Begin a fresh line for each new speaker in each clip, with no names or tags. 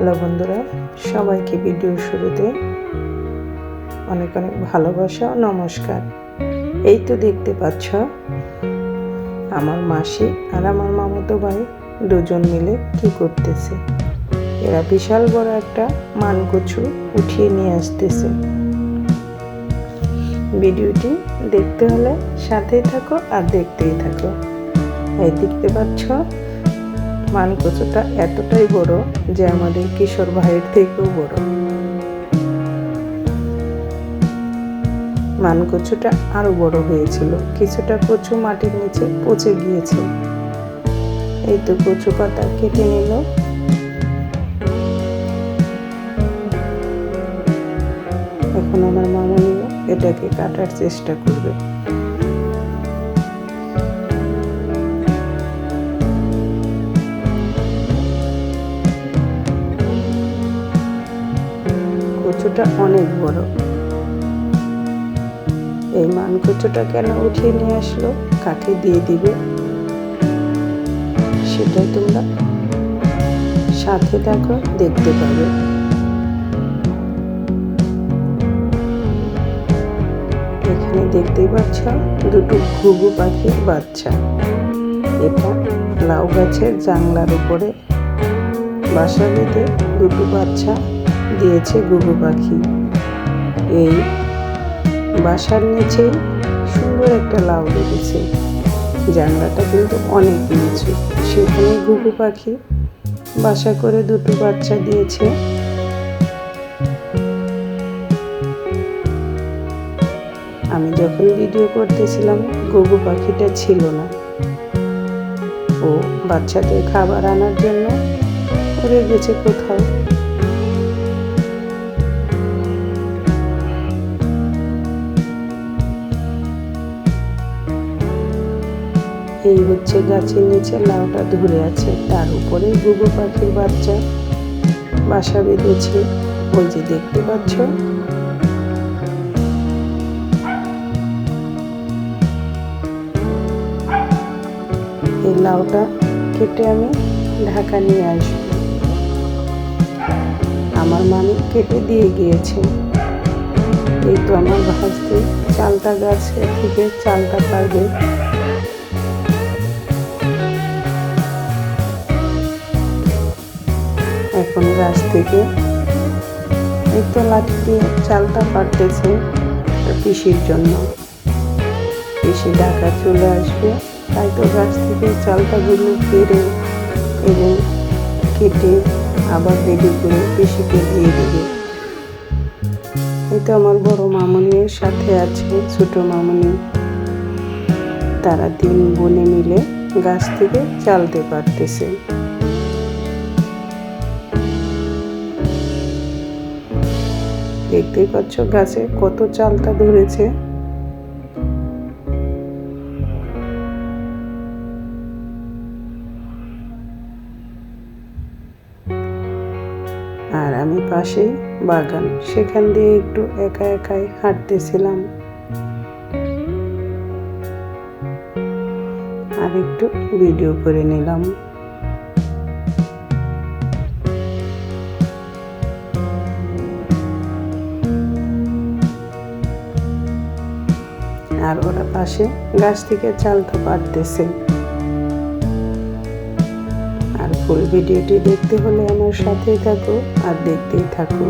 Hello বন্ধুরা, সবাইকে ভিডিওর শুরুতে অনেক অনেক ভালোবাসা ও নমস্কার। এই তো দেখতে পাচ্ছ আমার মাসি আর আমার মামাতো ভাই দুজন মিলে কি করতেছে। এরা বিশাল বড় একটা মানকচু উঠিয়ে নিয়ে আসতেছে। ভিডিওটি দেখতে হলে সাথেই থাকো আর দেখতেই থাকো। এই দেখতে পাচ্ছ মানকচুটা এতটাই বড় যে আমাদের কিশোর ভাইয়ের থেকেও বড়। মানকচুটা আরো বড় হয়েছিল, কিছুটা কচু মাটির নিচে পচে গিয়েছে। এই তো কচু পাতা কেটে নিল। এখন আমার মামনি এটাকে কাটার চেষ্টা করবে। কচুটা অনেক বড়। এই মানকচুটা কেন উঠিয়ে নিয়ে আসলো, কাকে দিয়ে দিবে, সেটাই তোমরা সাথে থাকো, দেখতে পাবে। এখানে দেখতেই পাচ্ছ দুটো ঘুঘু পাখির বাচ্চা। এটা লাউ গাছের জানলার উপরে বাসা বেঁধে দুটো বাচ্চা দিয়েছে ঘুঘু পাখি। এই বাসার নিচে সুন্দর একটা লাউ লেগেছে। জানলাটা কিন্তু অনেক নিচু, সেখানে ঘুঘু পাখি বাসা করে দুটো বাচ্চা দিয়েছে। আমি যখন ভিডিও করতেছিলাম ঘুঘু পাখিটা ছিল না। ও বাচ্চাদের খাবার আনার জন্য উড়ে গেছে কোথাও। এই হচ্ছে গাছের নিচে লাউটা ধরে আছে, তার উপরে ঘুঘু পাখির বাচ্চা বাসা বেঁধেছে। ওই যে দেখতে পাচ্ছ। এই লাউটা কেটে আমি ঢাকা নিয়ে আসবো। আমার মামি কেটে দিয়ে গিয়েছে। এই তো আমার ভাজতে চালতা গাছ থেকে চালটা পারবে। এখন গাছ থেকে এই তো লাঠি দিয়ে চালটা পারতেছে পিসির জন্য। পিসি ঢাকা চলে আসবে, তাই তো গাছ থেকে চালটাগুলো পেরে এবং কেটে আবার রেডি করে পিসিকে দিয়ে দেবে। এই তো আমার বড় মামনির সাথে আছে ছোট মামনি। তারা 3 বোনে মিলে গাছ থেকে চালতে পারতেছে। দেখতেই পাচ্ছ গাছে কত চালতা ধরেছে। আর আমি পাশেই বাগান, সেখান দিয়ে একটু একা একাই হাঁটতেছিলাম আর একটু ভিডিও করে নিলাম। আর ওরা পাশে গাছ থেকে চালটা পারতেছে। আর ফুল ভিডিওটি দেখতে হলে আমার সাথেই থাকো আর দেখতেই থাকো।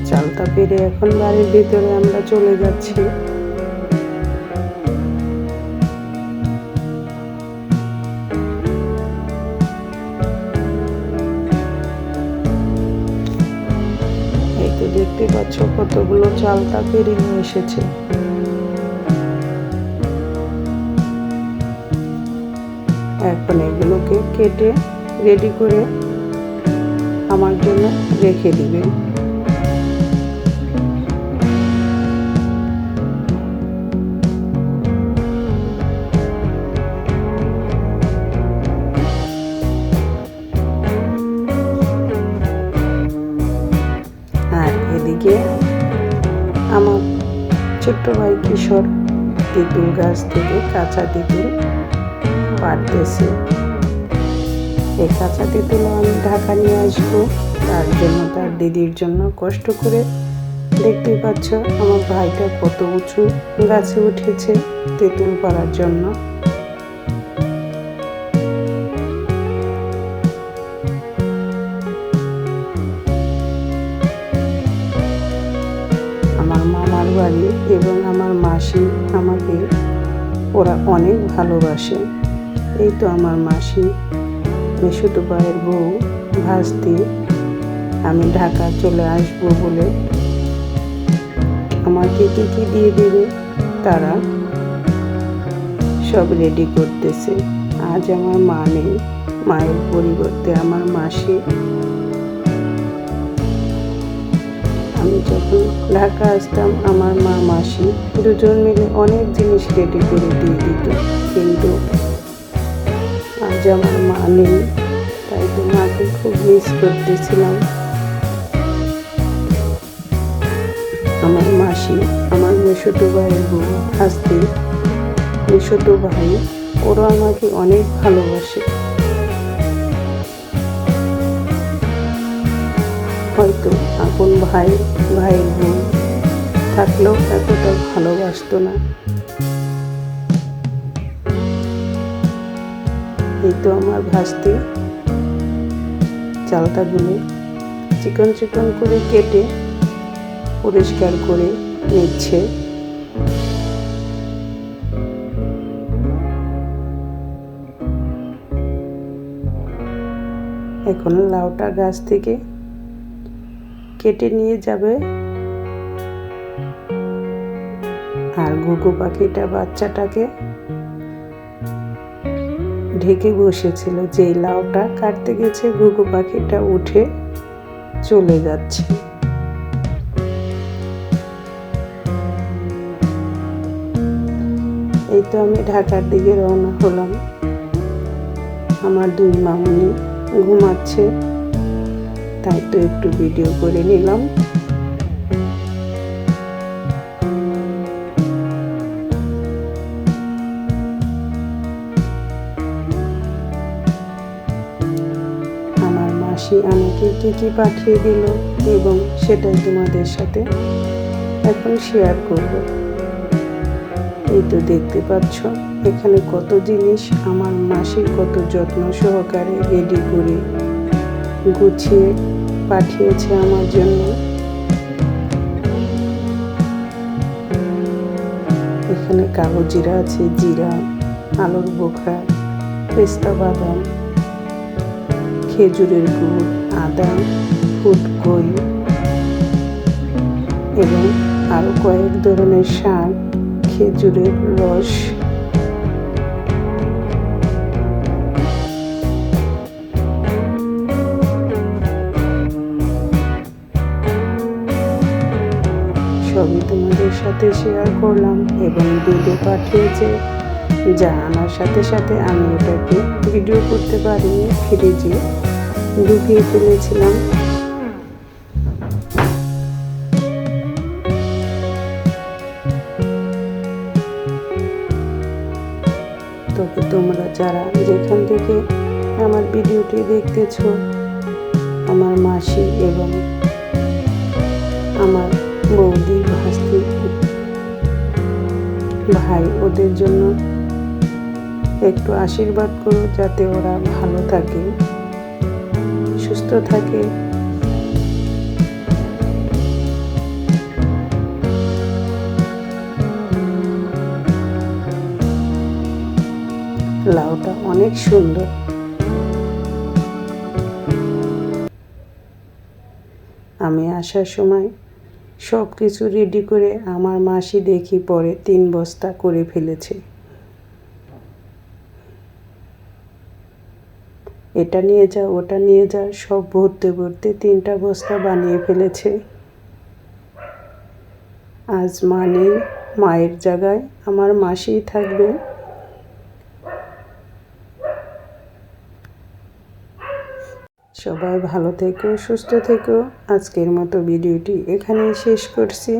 চালটা পেরে এখন বাড়ির ভিতরে আমরা চলে যাচ্ছি। দেখতে পাচ্ছ কতগুলো চালতা পেরে নিয়ে এসেছে। এখন এগুলোকে কেটে রেডি করে আমার জন্য রেখে দিবে। ছোট্ট ভাই কিশোর তেঁতুল গাছ থেকে কাঁচা তেঁতুল পাড়তেছে। এই কাঁচা তেঁতুল আমি ঢাকা নিয়ে আসবো, তার জন্য তার দিদির জন্য কষ্ট করে। দেখতেই পাচ্ছ আমার ভাইটা কত উঁচু গাছে উঠেছে তেঁতুল পাড়ার জন্য। আমার মামার বাড়ি এবং আমার মাসি আমাকে ওরা অনেক ভালোবাসে। এই তো আমার মাসি মেসুতো ভাইয়ের বউ ভাস্তি আমি ঢাকা চলে আসবো বলে আমাকে কী কী দিয়ে দেবে তারা সব রেডি করতেছে। আজ আমার মা নেই, মায়ের পরিবর্তে আমার মাসি। আমি যখন ঢাকা আসতাম আমার মা মাসি দুজন মিলে অনেক জিনিস রেডি করে দিয়ে দিত, কিন্তু আজ আমার মা নেই, তাই তো মাকে খুব মিস করতেছিলাম। আমার মাসি, আমার মেসুতো ভাইয়ের বউ ভাস্তি, মেসুতো ভাই ওরা আমাকে অনেক ভালোবাসে। হয়তো আপন ভাইয়ের বোন থাকলেও এতটা ভালোবাসতো না। এই তো আমার ভাস্তি চালতাগুলো চিকন চিকন করে কেটে পরিষ্কার করে নিচ্ছে। এখন লাউটা গাছ থেকে কেটে নিয়ে যাবে। আর ঘুঘু পাখিটা বাচ্চাটাকে ঢেকে বসেছিল, যে লাউটা কাটতে গেছে ঘুঘু পাখিটা উঠে চলে যাচ্ছে। এই তো আমি ঢাকার দিকে রওনা হলাম। আমার দুই মামুনি ঘুমাচ্ছে, তাই তো একটু ভিডিও করে নিলাম। আমার মাসি আমাকে কি কি পাঠিয়ে দিল এবং সেটাই তোমাদের সাথে এখন শেয়ার করব। এই তো দেখতে পাচ্ছ এখানে কত জিনিস আমার মাসি কত যত্ন সহকারে রেডি করে গুছিয়ে পাঠিয়েছে আমার জন্য। এখানে কালো জিরা আছে, জিরা, আলুর বোখরা, পেস্তা বাদাম, খেজুরের গুড়, আদা, ফুটকই এবং আরো কয়েক ধরনের শাক, খেজুরের রস, সবই তোমাদের সাথে শেয়ার করলাম। এবং দুধও পাঠিয়েছে, যা আনার সাথে সাথে আমি ওটাকে ভিডিও করতে পারিনি, ফ্রিজে ঢুকিয়ে ফেলেছিলাম। তবে তোমরা যারা যেখান থেকে আমার ভিডিওটি দেখতেছ, আমার মাসি এবং আমার বৌদি, ভাস্তি, ভাই, ওদের জন্য একটু আশীর্বাদ করো যাতে ওরা ভালো থাকে, সুস্থ থাকে। লাউটা অনেক সুন্দর। আমি আসার সময় সব কিছু রেডি করে আমার মাসি দেখি পরে 3 বস্তা করে ফেলেছে। এটা নিয়ে যা, ওটা নিয়ে যা, সব ভরতে ভরতে 3টা বস্তা বানিয়ে ফেলেছে। আজ মা নেই, মায়ের জায়গায় আমার মাসিই থাকবে। সবাই ভালো থেকো, সুস্থ থেকো। আজকের মতো ভিডিওটি এখানেই শেষ করছি।